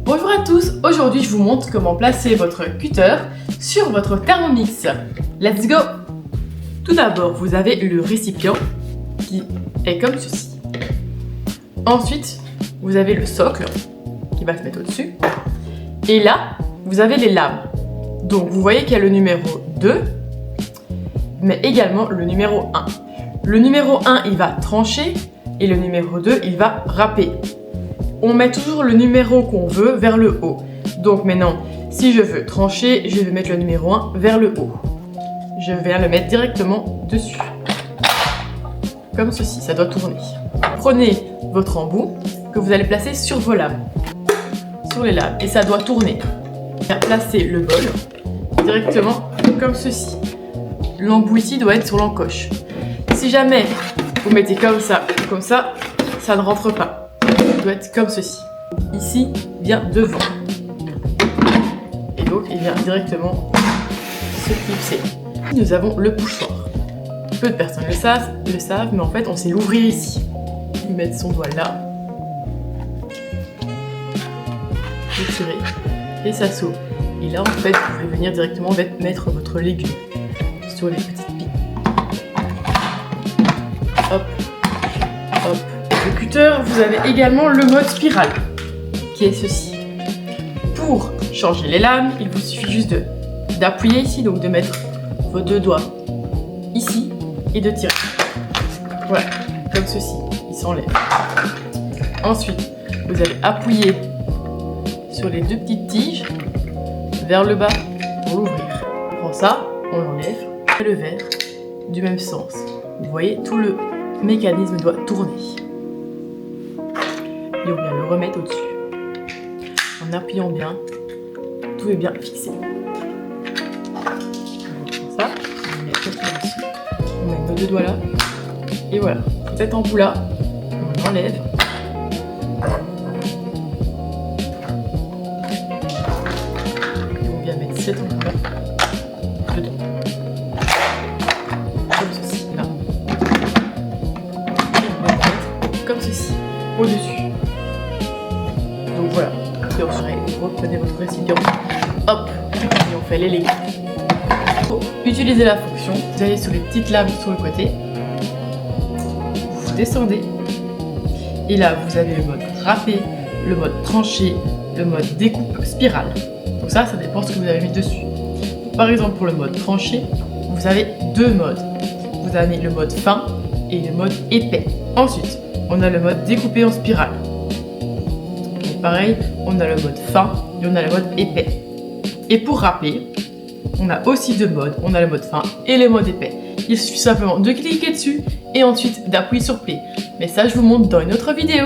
Bonjour à tous, aujourd'hui je vous montre comment placer votre cutter sur votre Thermomix. Let's go! Tout d'abord, vous avez le récipient qui est comme ceci. Ensuite, vous avez le socle qui va se mettre au-dessus. Et là, vous avez les lames. Donc vous voyez qu'il y a le numéro 2, mais également le numéro 1. Le numéro 1, il va trancher et le numéro 2, il va râper. On met toujours le numéro qu'on veut vers le haut. Donc maintenant, si je veux trancher, je vais mettre le numéro 1 vers le haut. Je vais le mettre directement dessus. Comme ceci, ça doit tourner. Prenez votre embout que vous allez placer sur vos lames. Sur les lames. Et ça doit tourner. Placez le bol directement comme ceci. L'embout ici doit être sur l'encoche. Si jamais vous mettez comme ça, ça ne rentre pas. Il doit être comme ceci. Ici, bien devant. Et donc, il vient directement se clipser. Nous avons le pochoir. Peu de personnes le savent, mais en fait, on sait l'ouvrir ici. Il met son doigt là. Retirer. Et ça s'ouvre. Et là, en fait, vous pouvez venir directement mettre votre légume sur les petites billes. Hop. Hop. Le cutter, vous avez également le mode spirale, qui est ceci. Pour changer les lames, il vous suffit juste d'appuyer ici, donc de mettre vos deux doigts ici et de tirer. Voilà, comme ceci, il s'enlève. Ensuite, vous allez appuyer sur les deux petites tiges vers le bas pour l'ouvrir. On prend ça, on l'enlève, et le verre du même sens. Vous voyez, tout le mécanisme doit tourner. Et on vient le remettre au-dessus. En appuyant bien, tout est bien fixé. On prend ça, on met dessus, on met nos deux doigts là, et voilà. Cet embout là, on l'enlève. Et on vient mettre cet embout là dedans. Comme ceci, là. Et on va mettre comme ceci, au-dessus. Donc voilà, et ensuite vous reprenez votre récipient, hop, et on fait les légumes. Pour utiliser la fonction, vous allez sur les petites lames sur le côté, vous descendez, et là vous avez le mode râpé, le mode tranché, le mode découpe spirale. Donc ça dépend ce que vous avez mis dessus. Par exemple pour le mode tranché, vous avez deux modes. Vous avez le mode fin et le mode épais. Ensuite, on a le mode découpé en spirale. Pareil, on a le mode fin et on a le mode épais. Et pour râper, on a aussi deux modes. On a le mode fin et le mode épais. Il suffit simplement de cliquer dessus et ensuite d'appuyer sur play. Mais ça, je vous montre dans une autre vidéo.